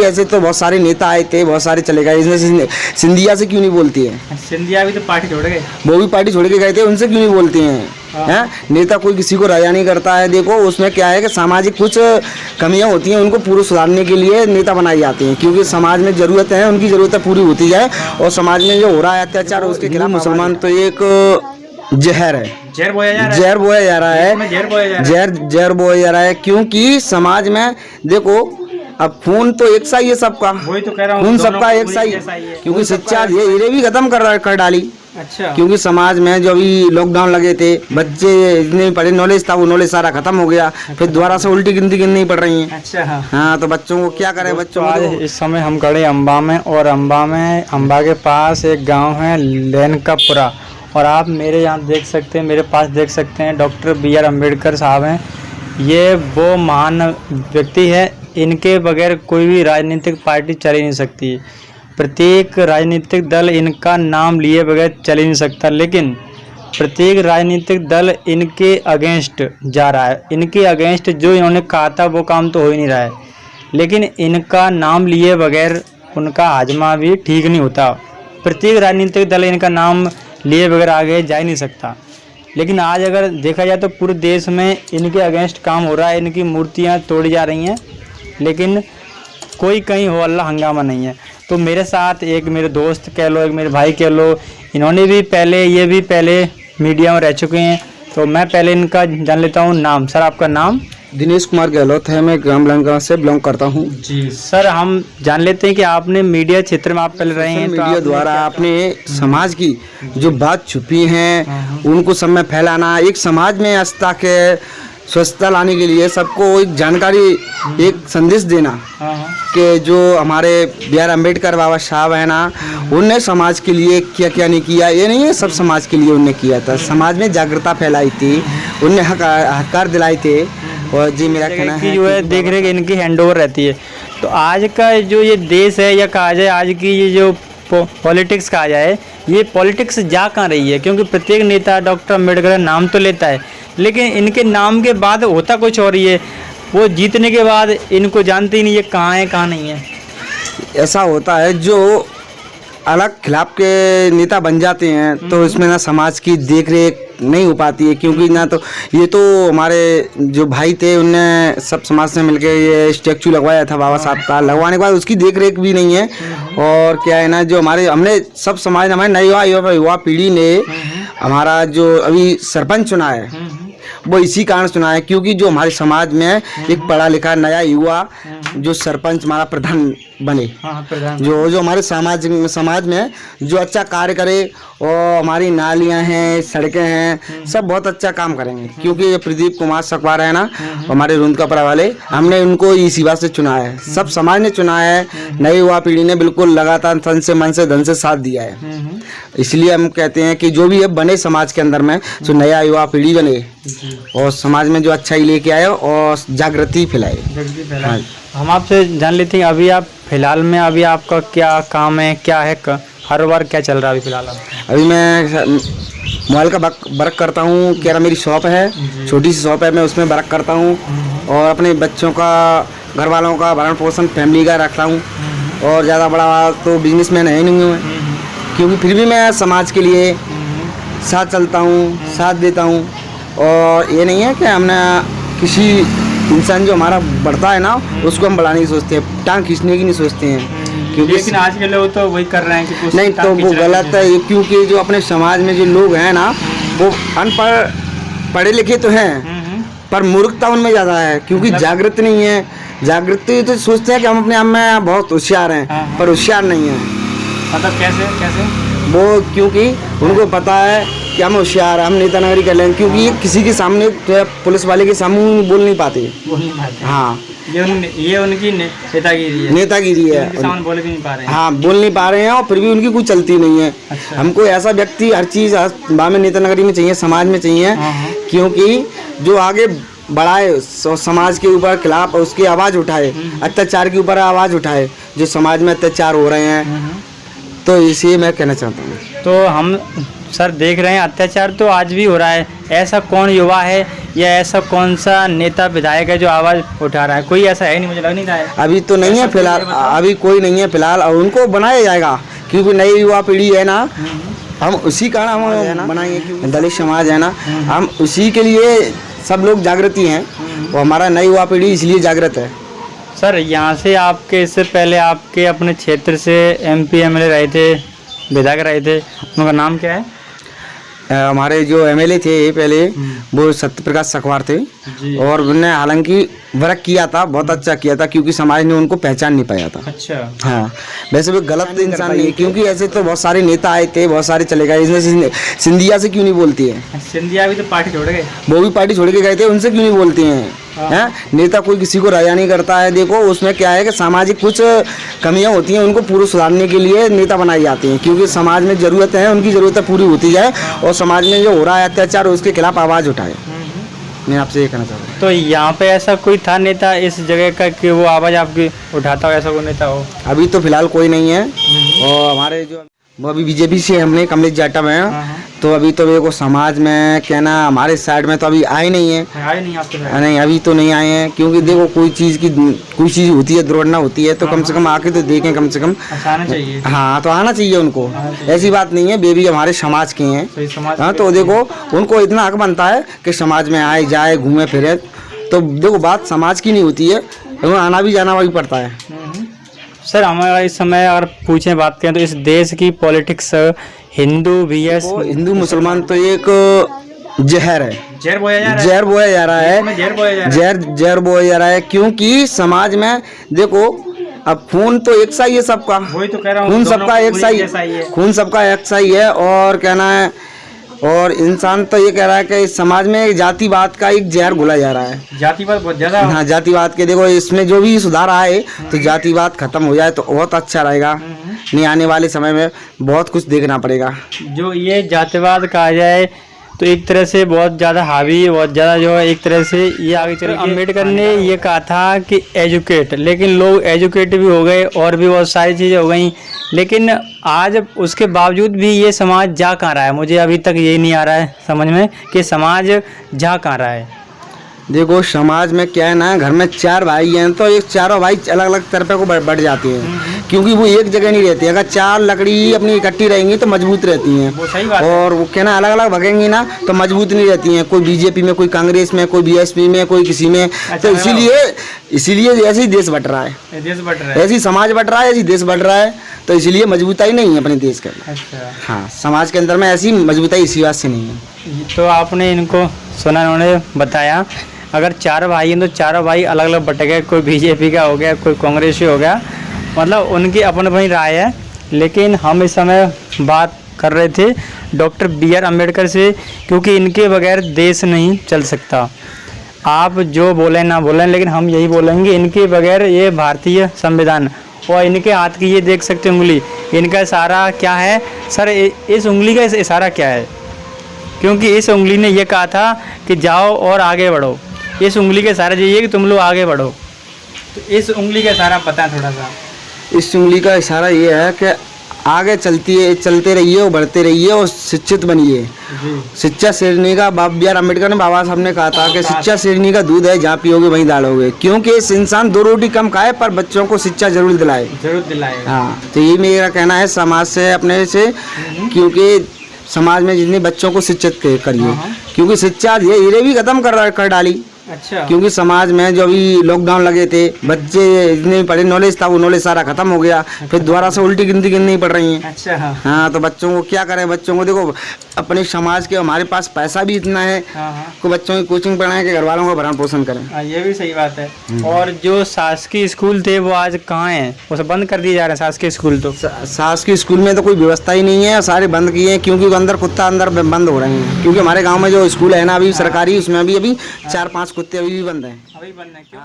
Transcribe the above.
ऐसे तो बहुत सारे नेता आए थे, बहुत सारे चले गए। इसमें सिंधिया से क्यों नहीं बोलती है? सिंधिया भी तो पार्टी छोड़ गए, वो भी पार्टी छोड़ के गए थे, उनसे क्यों नहीं बोलती हैं? हैं? नेता कोई किसी को राजा नहीं करता है। देखो उसमें क्या है कि सामाजिक कुछ कमियां होती हैं, उनको पूरा सुधारने के लिए नेता बनाए जाते हैं, क्योंकि समाज में ज़रूरत है, उनकी ज़रूरतें पूरी होती जाए। और समाज में जो हो रहा है अत्याचार उसके खिलाफ मुसलमान तो एक जहर है, जहर बोया जा रहा है, जहर बोया जा रहा है, जहर बोया जा रहा है, जहर बोया जा रहा है। क्योंकि समाज में देखो अब खून तो एक सा ही है सबका, वही तो कह रहा हूँ, खून दोनों सबका एक सा ही जैसा ही है। क्योंकि शिक्षा ये भी खत्म कर डाली। अच्छा, क्योंकि समाज में जो अभी लॉकडाउन लगे थे, बच्चे इतने पढ़े, नॉलेज था, वो नॉलेज सारा खत्म हो गया, फिर दोबारा से उल्टी गिनती गिननी पड़ रही है। अच्छा, हाँ, तो बच्चों को क्या करें? बच्चों को आज इस समय हम खड़े अम्बा में, और अम्बा के पास एक गांव है लेनकापुरा, और आप मेरे यहाँ देख सकते हैं, मेरे पास देख सकते हैं डॉक्टर BR अम्बेडकर साहब हैं। ये वो महान व्यक्ति है, इनके बगैर कोई भी राजनीतिक पार्टी चल ही नहीं सकती। प्रत्येक राजनीतिक दल इनका नाम लिए बगैर चल ही नहीं सकता, लेकिन प्रत्येक राजनीतिक दल इनके अगेंस्ट जा रहा है। इनके अगेंस्ट जो इन्होंने कहा था वो काम तो हो ही नहीं रहा है, लेकिन इनका नाम लिए बगैर उनका हाजमा भी ठीक नहीं होता। प्रत्येक राजनीतिक दल इनका नाम लिए बगैर आगे जा ही नहीं सकता। लेकिन आज अगर देखा जाए तो पूरे देश में इनके अगेंस्ट काम हो रहा है, इनकी मूर्तियाँ तोड़ी जा रही हैं, लेकिन कोई कहीं हो अल्लाह हंगामा नहीं है। तो मेरे साथ एक मेरे दोस्त कह लो, एक मेरे भाई कह लो, इन्होंने भी पहले, ये भी पहले मीडिया में रह चुके हैं, तो मैं पहले इनका जान लेता हूँ नाम। सर, आपका नाम? दिनेश कुमार गहलोत है, मैं ग्राम लंका से बिलोंग करता हूँ। जी सर, हम जान लेते हैं कि आपने मीडिया क्षेत्र में आप पहले रहे हैं, तो मीडिया द्वारा आपने समाज की जो बात छुपी हैं उनको सब में फैलाना, एक समाज में आस्था के स्वच्छता लाने के लिए सबको एक जानकारी, एक संदेश देना कि जो हमारे BR अम्बेडकर बाबा साहब है ना, उनने समाज के लिए क्या क्या नहीं किया। ये नहीं है सब समाज के लिए उनने किया था, समाज में जागरूकता फैलाई थी, उनने हकार दिलाए थे। और जी मेरा कहना है जो है देख रहे कि इनकी हैंडओवर रहती है। तो आज का जो ये देश है, या कहा जाए आज की ये जो पॉलिटिक्स कहा जाए, ये पॉलिटिक्स जा कहाँ रही है? क्योंकि प्रत्येक नेता डॉक्टर अम्बेडकर नाम तो लेता है, लेकिन इनके नाम के बाद होता कुछ और ही है। वो जीतने के बाद इनको जानते ही नहीं ये कहाँ है कहाँ नहीं है। ऐसा होता है जो अलग खिलाफ के नेता बन जाते हैं तो इसमें ना समाज की देख रेख नहीं हो पाती है, क्योंकि ना तो ये तो हमारे जो भाई थे उनने सब समाज से मिलके ये स्टैचू लगवाया था बाबा साहब का, लगवाने के बाद उसकी देख रेख भी नहीं है। और क्या है ना, जो हमने सब समाज, हमारे नई युवा पीढ़ी ने हमारा जो अभी सरपंच चुना है वो इसी कारण चुना है, क्योंकि जो हमारे समाज में एक पढ़ा लिखा नया युवा जो सरपंच हमारा प्रधान बने, जो हमारे समाज में जो अच्छा कार्य करे, और हमारी नालियां हैं, सड़कें हैं, सब बहुत अच्छा काम करेंगे। क्योंकि ये प्रदीप कुमार सकवार है ना, हमारे रुंदकापुरा वाले, हमने उनको इसी बात से चुना है, सब समाज ने चुना है। नई युवा पीढ़ी ने बिल्कुल लगातार तन से मन से धन से साथ दिया है। इसलिए हम कहते हैं कि जो भी है बने समाज के अंदर में, जो नया युवा पीढ़ी बने और समाज में जो अच्छाई लेके आए और जागृति फैलाए। हाँ। हम आपसे जान लेते हैं अभी आप फिलहाल में, अभी आपका क्या काम है, क्या है, हर बार क्या चल रहा है अभी फिलहाल? अभी मैं मोबाइल का वर्क करता हूँ, क्या मेरी शॉप है, छोटी सी शॉप है, मैं उसमें वर्क करता हूँ, और अपने बच्चों का, घर वालों का भरण पोषण फैमिली का रखता हूँ। और ज़्यादा बड़ा तो बिजनेसमैन है नहीं हूँ मैं, क्योंकि फिर भी मैं समाज के लिए साथ चलता हूँ, साथ देता हूँ। और ये नहीं है कि हमने किसी इंसान जो हमारा बढ़ता है ना उसको हम बढ़ाने की सोचते हैं, टांग खींचने की नहीं सोचते हैं, क्योंकि लेकिन आज के लोग तो वही कर रहे हैं कि नहीं, तो वो गलत है। क्योंकि जो अपने समाज में जो लोग हैं ना वो अनपढ़, पढ़े लिखे तो हैं पर मूर्खता उनमें ज़्यादा है, क्योंकि जागृत नहीं है। जागृति तो सोचते हैं कि हम अपने आप में बहुत होशियार हैं, पर होशियार नहीं है। मतलब कैसे वो, क्योंकि उनको पता है कि हम होशियार, हम नेता नगरी कर लेंगे, क्योंकि ये किसी के सामने, पुलिस वाले के सामने बोल नहीं पाते। हाँ, ये उनकी नेतागिरी है, बोल भी नहीं पा रहे हैं। हाँ, बोल नहीं पा रहे हैं, और फिर भी उनकी कुछ चलती नहीं है। अच्छा। हमको ऐसा व्यक्ति हर चीज़ में नेता नगरी में चाहिए, समाज में चाहिए, क्योंकि जो आगे बढ़ाए समाज के ऊपर खिलाफ उसकी आवाज़ उठाए, अत्याचार के ऊपर आवाज़ उठाए, जो समाज में अत्याचार हो रहे हैं। तो इसी मैं कहना चाहता हूँ। तो हम सर देख रहे हैं अत्याचार तो आज भी हो रहा है। ऐसा कौन युवा है या ऐसा कौन सा नेता विधायक है जो आवाज़ उठा रहा है? कोई ऐसा है नहीं, मुझे लग नहीं रहा है। अभी तो नहीं है फिलहाल, अभी कोई नहीं है फिलहाल, और उनको बनाया जाएगा क्योंकि नई युवा पीढ़ी है ना, हम उसी कारण हम बनाएंगे क्योंकि दलित समाज है ना, हम उसी के लिए सब लोग जागृति हैं और हमारा नई युवा पीढ़ी इसलिए जागृत है। सर यहाँ से आपके, इससे पहले आपके अपने क्षेत्र से MP MLA रहे थे, विधायक रहे थे, उनका नाम क्या है? हमारे जो MLA थे पहले वो सत्यप्रकाश सकवार थे जी। और उन्होंने हालांकि वर्क किया था, बहुत अच्छा किया था क्योंकि समाज ने उनको पहचान नहीं पाया था। अच्छा। हाँ, वैसे वो गलत इंसान नहीं है क्योंकि ऐसे तो बहुत सारे नेता आए थे, बहुत सारे चले गए। इसमें सिंधिया से क्यों नहीं बोलती है? सिंधिया भी तो पार्टी छोड़ गए। वो भी पार्टी छोड़ के गए थे, उनसे क्यों नहीं बोलते हैं? हैं? नेता कोई किसी को राजा नहीं करता है। देखो उसमें क्या है कि सामाजिक कुछ कमियां होती हैं, उनको पूरी सुधारने के लिए नेता बनाए जाते हैं क्योंकि समाज में ज़रूरत है, उनकी ज़रूरतें पूरी होती जाए और समाज में जो हो रहा है अत्याचार उसके खिलाफ आवाज़ उठाए। मैं आपसे ये कहना चाहता हूँ। तो यहाँ पे ऐसा कोई था नेता इस जगह का कि वो आवाज़ आपकी उठाता हो, ऐसा कोई नेता हो? अभी तो फिलहाल कोई नहीं है और हमारे जो वो अभी बीजेपी से हमने कमलेश जाटव हैं, तो अभी तो मेरे को समाज में कहना हमारे साइड में तो अभी आए नहीं है। आए नहीं आपके साथ? नहीं, अभी तो नहीं आए हैं क्योंकि देखो कोई चीज़ होती है, दुर्घटना होती है तो कम से कम आके तो देखें, कम से कम आना चाहिए। हाँ, तो आना चाहिए उनको। ऐसी बात नहीं है, बेबी हमारे समाज के हैं। हाँ, तो देखो उनको इतना हक बनता है कि समाज में आए जाए घूमे फिरे। तो देखो बात समाज की नहीं होती है, तो आना भी जाना भी पड़ता है। सर हमारा इस समय अगर पूछें बात करें तो इस देश की पॉलिटिक्स हिंदू VS हिंदू मुसलमान तो एक जहर है, जहर बोया जा रहा है। जहर बोया जा रहा है, जहर बोया जा रहा है। जहर बोया जा रहा है क्योंकि समाज में देखो अब खून तो एक सा ही है सबका, वही तो कह रहा हूँ, खून दोनों सबका एक सा ही है। खून सबका एक सा ही है। और कहना है और इंसान तो ये कह रहा है कि इस समाज में जातिवाद का एक जहर घुला जा रहा है। जातिवाद बहुत ज्यादा। हाँ, जातिवाद के देखो इसमें जो भी सुधार आए तो जातिवाद खत्म हो जाए तो बहुत अच्छा रहेगा। नहीं आने वाले समय में बहुत कुछ देखना पड़ेगा। जो ये जातिवाद कहा जाए तो एक तरह से बहुत ज़्यादा हावी, बहुत ज़्यादा जो है एक तरह से ये आगे चल। अम्बेडकर ने ये कहा था कि एजुकेट, लेकिन लोग एजुकेट भी हो गए और भी बहुत सारी चीज़ें हो गई, लेकिन आज उसके बावजूद भी ये समाज जा कहाँ रहा है? मुझे अभी तक ये नहीं आ रहा है समझ में कि समाज जा कहाँ रहा है। देखो समाज में क्या है ना, घर में 4 भाई हैं तो एक चारों भाई अलग अलग तरफ को बढ़ जाते हैं क्योंकि वो एक जगह नहीं रहती। अगर 4 लकड़ी अपनी इकट्ठी रहेंगी तो मजबूत रहती हैं। वो सही बात है। और वो कहना अलग अलग भगेंगी ना तो मजबूत नहीं रहती हैं। कोई बीजेपी में, कोई कांग्रेस में, कोई BSP में, कोई किसी में। तो इसीलिए ऐसे ही देश बट रहा है, देश बढ़ रहा है, ऐसी समाज बट रहा है, ऐसी देश बढ़ रहा है। तो इसलिए मजबूताई नहीं है अपने देश के अंदर। अच्छा। हाँ, समाज के अंदर में ऐसी मजबूताई इसी बात से नहीं है। तो आपने इनको सुना, उन्होंने बताया अगर 4 भाई हैं तो 4 भाई अलग अलग बट गए, कोई BJP का हो गया, कोई कांग्रेसी हो गया, मतलब उनकी अपन अपनी राय है। लेकिन हम इस समय बात कर रहे थे डॉक्टर BR अम्बेडकर से, क्योंकि इनके बगैर देश नहीं चल सकता। आप जो बोलें ना बोलें, लेकिन हम यही बोलेंगे, इनके बगैर ये भारतीय संविधान। और इनके हाथ की ये देख सकते उंगली, इनका इशारा क्या है सर? इस उंगली का इशारा क्या है? क्योंकि इस उंगली ने यह कहा था कि जाओ और आगे बढ़ो। इस उंगली का इशारा यही है कि तुम लोग आगे बढ़ो। तो इस उंगली का इशारा पता है थोड़ा सा? इस उंगली का इशारा ये है कि आगे चलते रहिए और बढ़ते रहिए और शिक्षित बनिए। शिक्षा शेरनी का BR अम्बेडकर ने, बाबा साहब ने कहा था कि शिक्षा शेरनी का दूध है, जहाँ पियोगे वहीं दालोगे। क्योंकि इस इंसान 2 रोटी कम खाए पर बच्चों को शिक्षा जरूर दिलाए। हाँ, तो ये मेरा कहना है समाज से, अपने से, क्योंकि समाज में जितने बच्चों को शिक्षित करिए, क्योंकि शिक्षा ये भी खत्म कर डाली। अच्छा। क्योंकि समाज में जो अभी लॉकडाउन लगे थे, बच्चे जितने पढ़े नॉलेज था वो नॉलेज सारा खत्म हो गया, फिर दोबारा से उल्टी गिनती गिननी पड़ रही है। अच्छा। हाँ, तो बच्चों को क्या करें? बच्चों को देखो अपने समाज के, हमारे पास पैसा भी इतना है को बच्चों की कोचिंग पढ़ाएं कि घर वालों का भरण पोषण करें। ये भी सही बात है। और जो शासकीय स्कूल थे वो आज कहाँ हैं? वो सब बंद कर दिए जा रहे हैं शासकीय स्कूल। तो शासकीय स्कूल में तो कोई व्यवस्था ही नहीं है, सारे बंद किए हैं क्योंकि अंदर कुत्ता अंदर बंद हो रहे हैं। क्योंकि हमारे गाँव में जो स्कूल है ना अभी सरकारी, उसमें अभी 4-5 कुत्ते अभी भी बंद हैं। अभी बंद है क्यों?